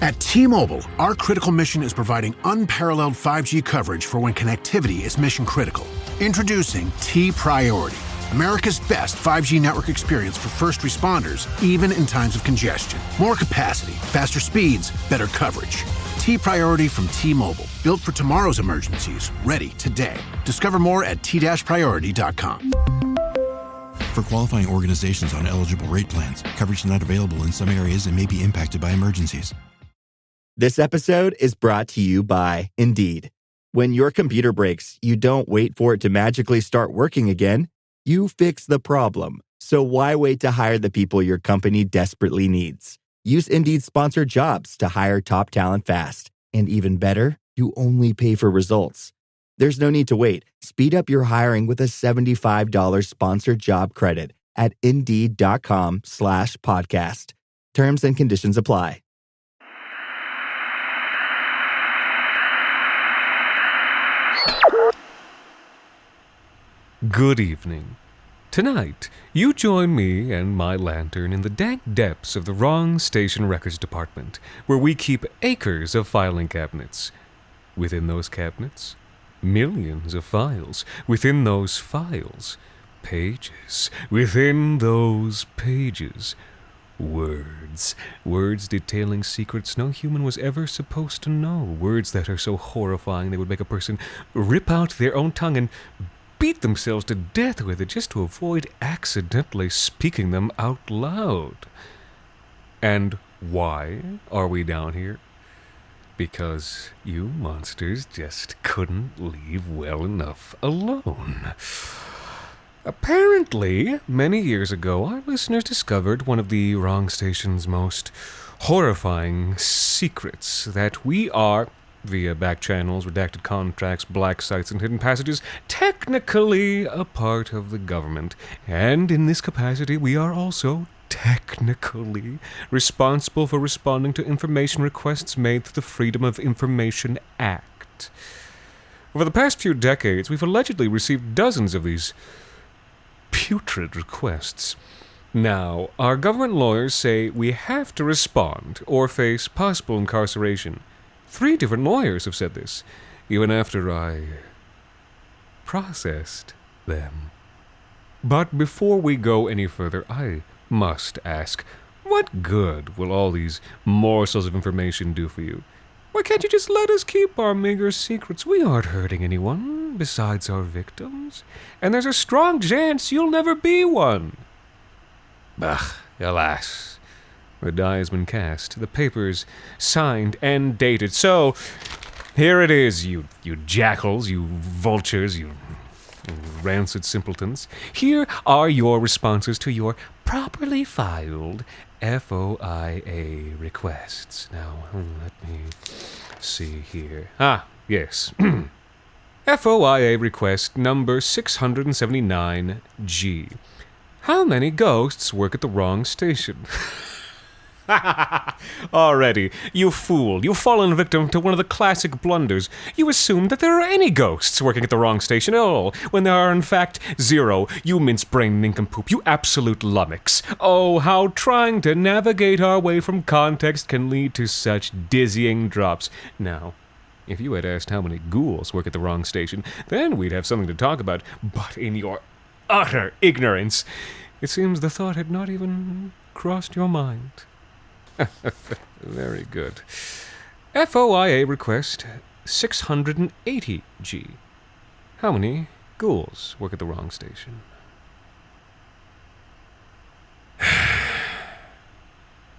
At T-Mobile, our critical mission is providing unparalleled 5G coverage for when connectivity is mission critical. Introducing T-Priority, America's best 5G network experience for first responders, even in times of congestion. More capacity, faster speeds, better coverage. T-Priority from T-Mobile, built for tomorrow's emergencies, ready today. Discover more at t-priority.com. For qualifying organizations on eligible rate plans, coverage not available in some areas and may be impacted by emergencies. This episode is brought to you by Indeed. When your computer breaks, you don't wait for it to magically start working again. You fix the problem. So why wait to hire the people your company desperately needs? Use Indeed's sponsored jobs to hire top talent fast. And even better, you only pay for results. There's no need to wait. Speed up your hiring with a $75 sponsored job credit at Indeed.com/podcast. Terms and conditions apply. Good evening. Tonight, you join me and my lantern in the dank depths of the Wrong Station Records Department, where we keep acres of filing cabinets. Within those cabinets, millions of files. Within those files, pages. Within those pages, words. Words detailing secrets no human was ever supposed to know. Words that are so horrifying they would make a person rip out their own tongue and beat themselves to death with it just to avoid accidentally speaking them out loud. And why are we down here? Because you monsters just couldn't leave well enough alone. Apparently, many years ago, our listeners discovered one of the Wrong Station's most horrifying secrets, that we are, via back channels, redacted contracts, black sites, and hidden passages, technically a part of the government. And in this capacity, we are also technically responsible for responding to information requests made through the Freedom of Information Act. Over the past few decades, we've allegedly received dozens of these putrid requests. Now, our government lawyers say we have to respond or face possible incarceration. 3 different lawyers have said this, even after I processed them. But before we go any further, I must ask, what good will all these morsels of information do for you? Why can't you just let us keep our meager secrets? We aren't hurting anyone besides our victims, and there's a strong chance you'll never be one. Ugh, alas. The die has been cast, the papers signed and dated. So, here it is, you jackals, you vultures, you rancid simpletons. Here are your responses to your properly filed FOIA requests. Now, let me see here. Yes. FOIA request number 679G. How many ghosts work at the Wrong Station? Already, you fool, you've fallen victim to one of the classic blunders. You assume that there are any ghosts working at the Wrong Station at all, when there are in fact 0. You mince-brained nincompoop, you absolute lummox. Oh, how trying to navigate our way from context can lead to such dizzying drops. Now, if you had asked how many ghouls work at the Wrong Station, then we'd have something to talk about. But in your utter ignorance, it seems the thought had not even crossed your mind. Very good. FOIA request 680G. How many ghouls work at the Wrong Station?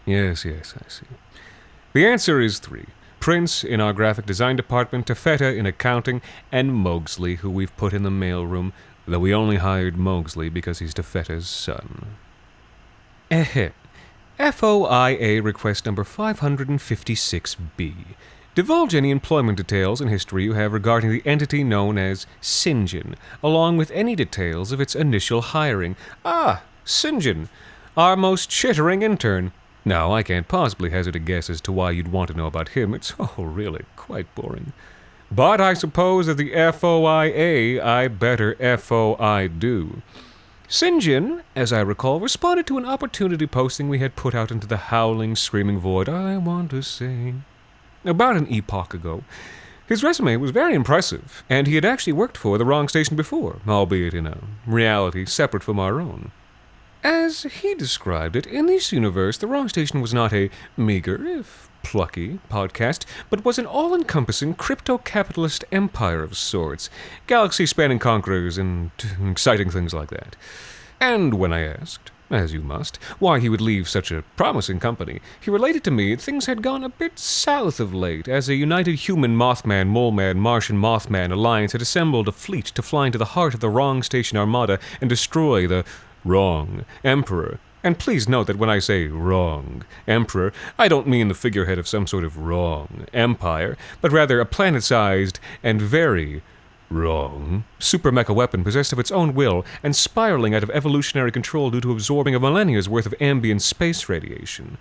Yes, I see. The answer is 3. Prince in our graphic design department, Tafetta in accounting, and Mogesley, who we've put in the mailroom, though we only hired Mogesley because he's Tafetta's son. FOIA request number 556B. Divulge any employment details and history you have regarding the entity known as St. John, along with any details of its initial hiring. St. John, our most chittering intern. Now, I can't possibly hazard a guess as to why you'd want to know about him. It's, really, quite boring. But I suppose that the FOIA, I better FOI do. St. John, as I recall, responded to an opportunity posting we had put out into the howling, screaming void, I want to say, about an epoch ago. His resume was very impressive, and he had actually worked for the wrong station before, albeit in a reality separate from our own. As he described it, in this universe, the wrong station was not a meager, if plucky, podcast, but was an all-encompassing crypto-capitalist empire of sorts, galaxy-spanning conquerors and exciting things like that. And when I asked, as you must, why he would leave such a promising company, he related to me things had gone a bit south of late, as a united human Mothman, Moleman, Martian Mothman alliance had assembled a fleet to fly into the heart of the wrong station armada and destroy the wrong Emperor. And please note that when I say wrong Emperor, I don't mean the figurehead of some sort of wrong empire, but rather a planet-sized and very wrong super mecha weapon possessed of its own will and spiraling out of evolutionary control due to absorbing a millennia's worth of ambient space radiation.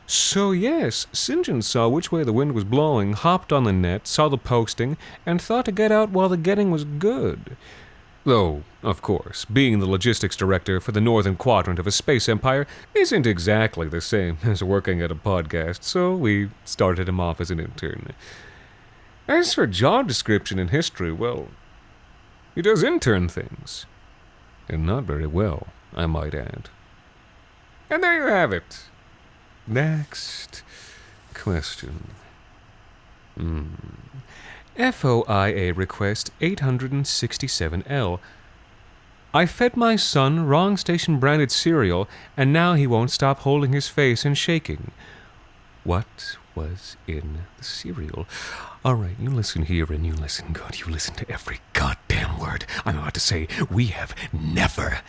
So yes, St. John saw which way the wind was blowing, hopped on the net, saw the posting, and thought to get out while the getting was good. Though, of course, being the logistics director for the northern quadrant of a space empire isn't exactly the same as working at a podcast, so we started him off as an intern. As for job description and history, well, he does intern things. And not very well, I might add. And there you have it. Next question. FOIA request 867L. I fed my son wrong station branded cereal, and now he won't stop holding his face and shaking. What was in the cereal? All right, you listen here and you listen good. You listen to every goddamn word I'm about to say. We have never,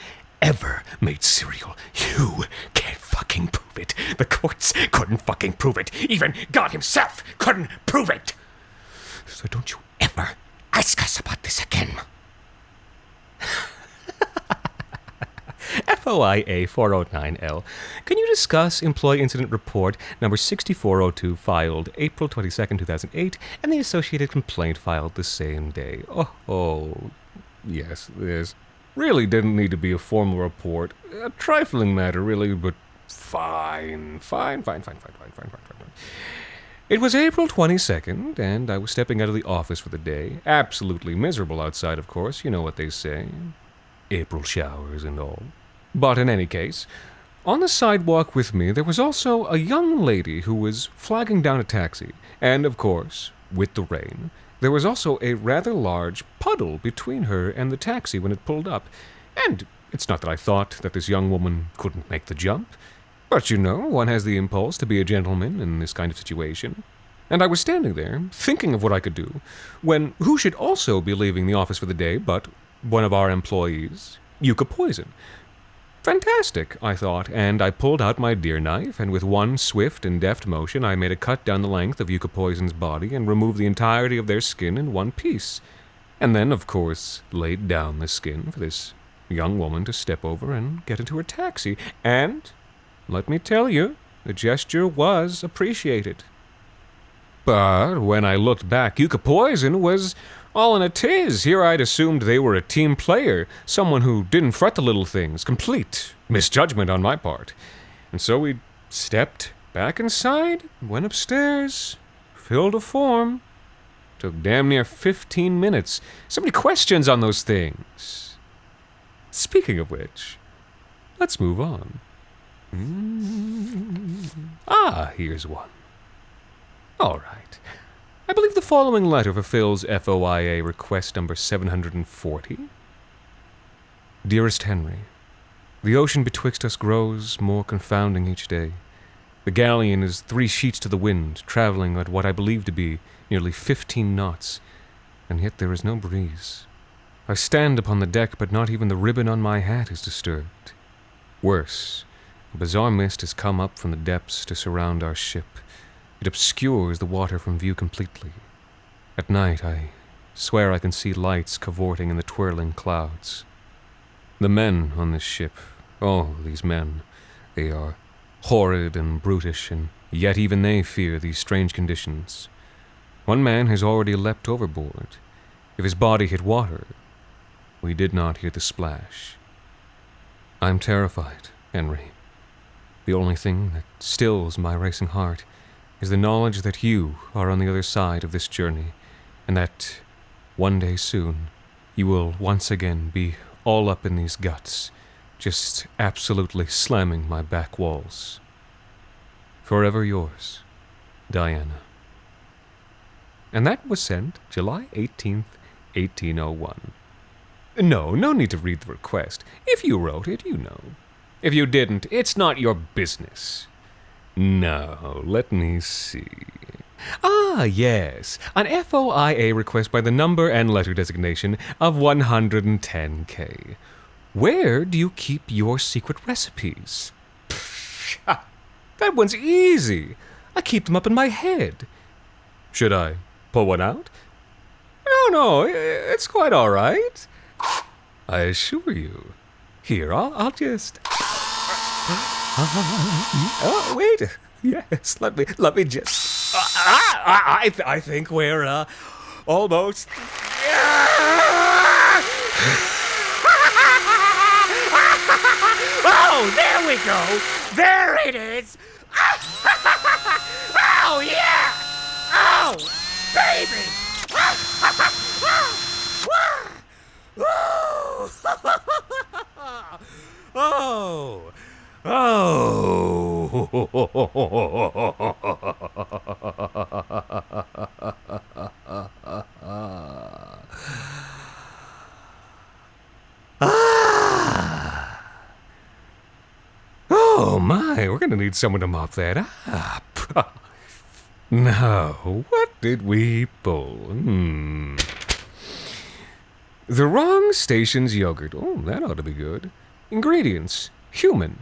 ever made cereal. You can't fucking prove it. The courts couldn't fucking prove it. Even God himself couldn't prove it. So don't you ever ask us about this again. FOIA 409L. Can you discuss Employee Incident Report number 6402 filed April 22nd, 2008, and the associated complaint filed the same day? Yes, this really didn't need to be a formal report. A trifling matter, really, but fine. It was April 22nd, and I was stepping out of the office for the day. Absolutely miserable outside, of course. You know what they say. April showers and all. But in any case, on the sidewalk with me, there was also a young lady who was flagging down a taxi. And, of course, with the rain, there was also a rather large puddle between her and the taxi when it pulled up. And it's not that I thought that this young woman couldn't make the jump. But you know, one has the impulse to be a gentleman in this kind of situation. And I was standing there, thinking of what I could do, when who should also be leaving the office for the day but one of our employees, Yucca Poison. Fantastic, I thought, and I pulled out my deer knife, and with one swift and deft motion I made a cut down the length of Yucca Poison's body and removed the entirety of their skin in one piece. And then, of course, laid down the skin for this young woman to step over and get into her taxi. And let me tell you, the gesture was appreciated. But when I looked back, Yucca Poison was all in a tiz. Here I'd assumed they were a team player, someone who didn't fret the little things. Complete misjudgment on my part. And so we stepped back inside, went upstairs, filled a form. Took damn near 15 minutes. So many questions on those things. Speaking of which, let's move on. Here's one. All right. I believe the following letter fulfills FOIA request number 740. Dearest Henry, the ocean betwixt us grows more confounding each day. The galleon is 3 sheets to the wind, traveling at what I believe to be nearly 15 knots, and yet there is no breeze. I stand upon the deck, but not even the ribbon on my hat is disturbed. Worse, a bizarre mist has come up from the depths to surround our ship. It obscures the water from view completely. At night, I swear I can see lights cavorting in the twirling clouds. The men on this ship, these men, they are horrid and brutish, and yet even they fear these strange conditions. One man has already leapt overboard. If his body hit water, we did not hear the splash. I'm terrified, Henry. The only thing that stills my racing heart is the knowledge that you are on the other side of this journey, and that one day soon you will once again be all up in these guts, just absolutely slamming my back walls. Forever yours, Diana. And that was sent July 18th, 1801. No need to read the request. If you wrote it, you know. If you didn't, it's not your business. No, let me see. Ah, yes, an FOIA request by the number and letter designation of 110K. Where do you keep your secret recipes? That one's easy. I keep them up in my head. Should I pull one out? No, it's quite all right. I assure you. Here, I'll just... Oh, wait. Yes, let me just... I think we're, almost... Oh, there we go. There it is. Oh, yeah. Oh, baby. Oh. Oh my, we're gonna need someone to mop that up. No, what did we pull? The wrong station's yogurt. Oh, that ought to be good. Ingredients: human.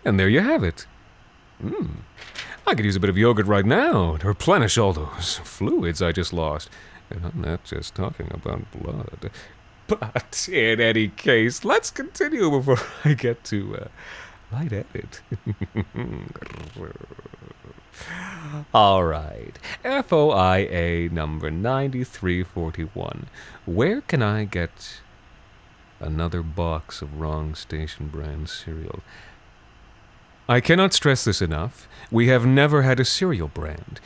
And there you have it. I could use a bit of yogurt right now to replenish all those fluids I just lost. And I'm not just talking about blood. But in any case, let's continue before I get to light edit. All right. FOIA number 9341. Where can I get another box of wrong station brand cereal? I cannot stress this enough. We have never had a cereal brand.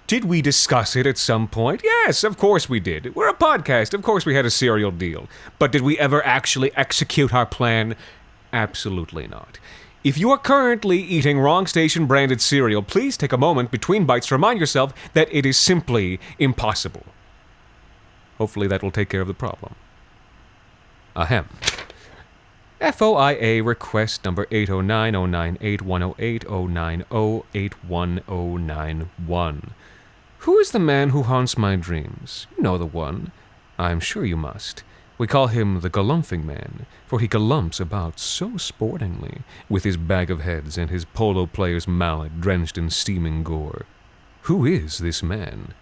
Did we discuss it at some point? Yes, of course we did. We're a podcast. Of course we had a cereal deal. But did we ever actually execute our plan? Absolutely not. If you are currently eating wrong station branded cereal, please take a moment between bites to remind yourself that it is simply impossible. Hopefully that will take care of the problem. Ahem. FOIA request number 80909810809081091. Who is the man who haunts my dreams? You know the one. I'm sure you must. We call him the Galumphing Man, for he galumps about so sportingly, with his bag of heads and his polo player's mallet drenched in steaming gore. Who is this man?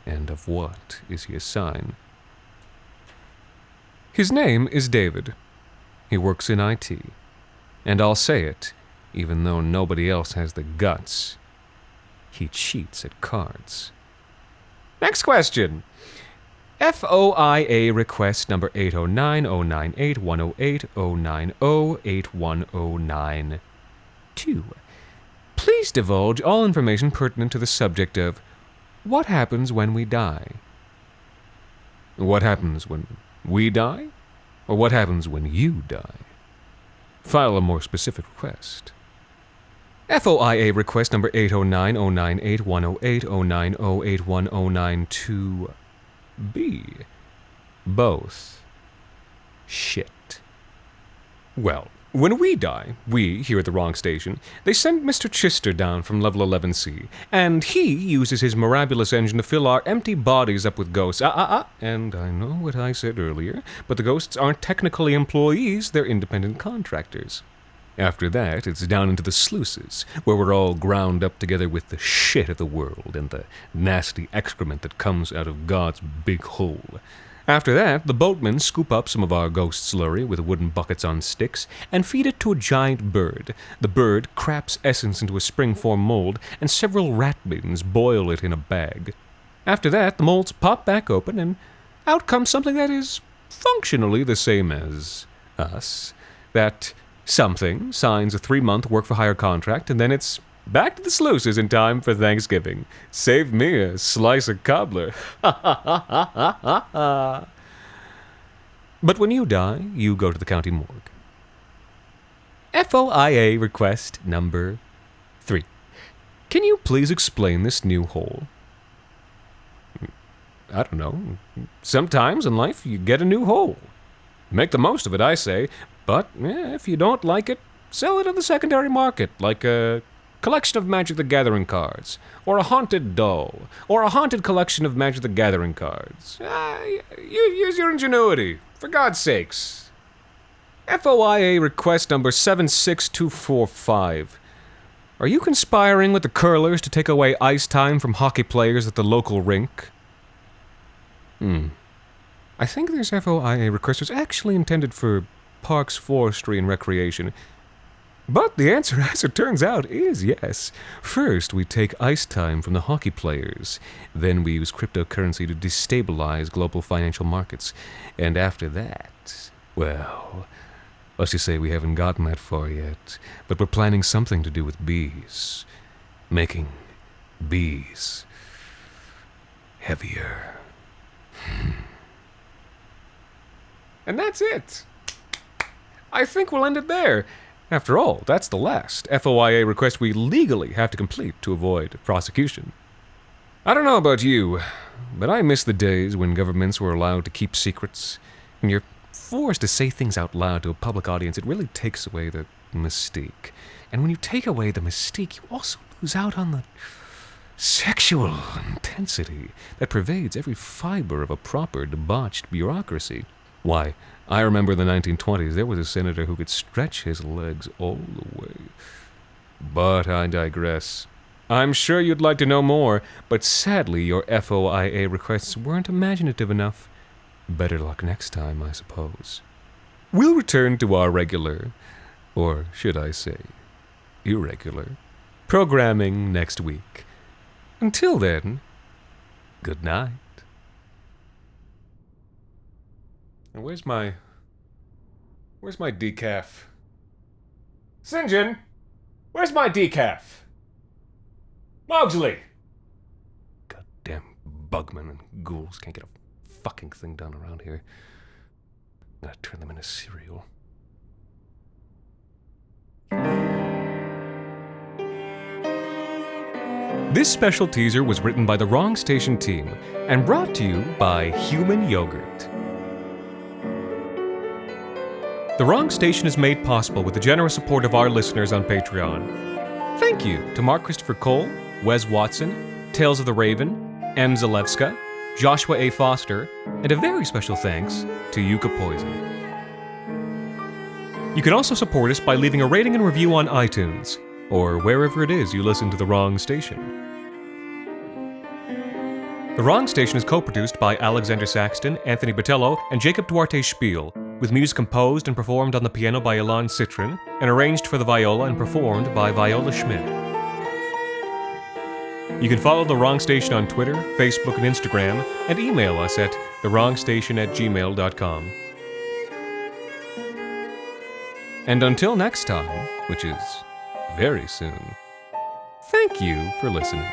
And of what is he a sign? His name is David. He works in IT. And I'll say it, even though nobody else has the guts. He cheats at cards. Next question. FOIA request number 80909810809081092. Please divulge all information pertinent to the subject of what happens when we die. What happens when we die? Or what happens when you die? File a more specific request. FOIA request number 8090981081092B. Both. Shit. Well, when we die, we, here at the wrong station, they send Mr. Chister down from level 11C, and he uses his miraculous engine to fill our empty bodies up with ghosts. And I know what I said earlier, but the ghosts aren't technically employees, they're independent contractors. After that, it's down into the sluices, where we're all ground up together with the shit of the world and the nasty excrement that comes out of God's big hole. After that, the boatmen scoop up some of our ghost slurry with wooden buckets on sticks and feed it to a giant bird. The bird craps essence into a spring-form mold, and several rat maidens boil it in a bag. After that, the molds pop back open, and out comes something that is functionally the same as us. That something signs a 3-month work-for-hire contract, and then it's back to the sluices in time for Thanksgiving. Save me a slice of cobbler. But when you die, you go to the county morgue. FOIA request number 3. Can you please explain this new hole? I don't know. Sometimes in life you get a new hole. Make the most of it, I say. But if you don't like it, sell it on the secondary market, like a collection of Magic the Gathering cards, or a haunted doll, or a haunted collection of Magic the Gathering cards. Use your ingenuity, for God's sakes. FOIA request number 76245. Are you conspiring with the curlers to take away ice time from hockey players at the local rink? I think this FOIA request was actually intended for Parks, Forestry, and Recreation. But the answer, as it turns out, is yes. First, we take ice time from the hockey players. Then we use cryptocurrency to destabilize global financial markets. And after that, well, let's just say we haven't gotten that far yet. But we're planning something to do with bees. Making bees heavier. And that's it. I think we'll end it there. After all, that's the last FOIA request we legally have to complete to avoid prosecution. I don't know about you, but I miss the days when governments were allowed to keep secrets. When you're forced to say things out loud to a public audience, it really takes away the mystique. And when you take away the mystique, you also lose out on the sexual intensity that pervades every fiber of a proper, debauched bureaucracy. Why, I remember in the 1920s, there was a senator who could stretch his legs all the way. But I digress. I'm sure you'd like to know more, but sadly your FOIA requests weren't imaginative enough. Better luck next time, I suppose. We'll return to our regular, or should I say, irregular, programming next week. Until then, good night. And where's my decaf? St. John, where's my decaf? Mowgli! Goddamn bugmen and ghouls can't get a fucking thing done around here. I'm gonna turn them into cereal. This special teaser was written by the Wrong Station team and brought to you by Human Yogurt. The Wrong Station is made possible with the generous support of our listeners on Patreon. Thank you to Mark Christopher Cole, Wes Watson, Tales of the Raven, M. Zalewska, Joshua A. Foster, and a very special thanks to Yuka Poison. You can also support us by leaving a rating and review on iTunes, or wherever it is you listen to The Wrong Station. The Wrong Station is co-produced by Alexander Saxton, Anthony Botello, and Jacob Duarte Spiel, with music composed and performed on the piano by Ilan Citrin, and arranged for the viola and performed by Viola Schmidt. You can follow The Wrong Station on Twitter, Facebook, and Instagram, and email us at thewrongstation@gmail.com. And until next time, which is very soon, thank you for listening.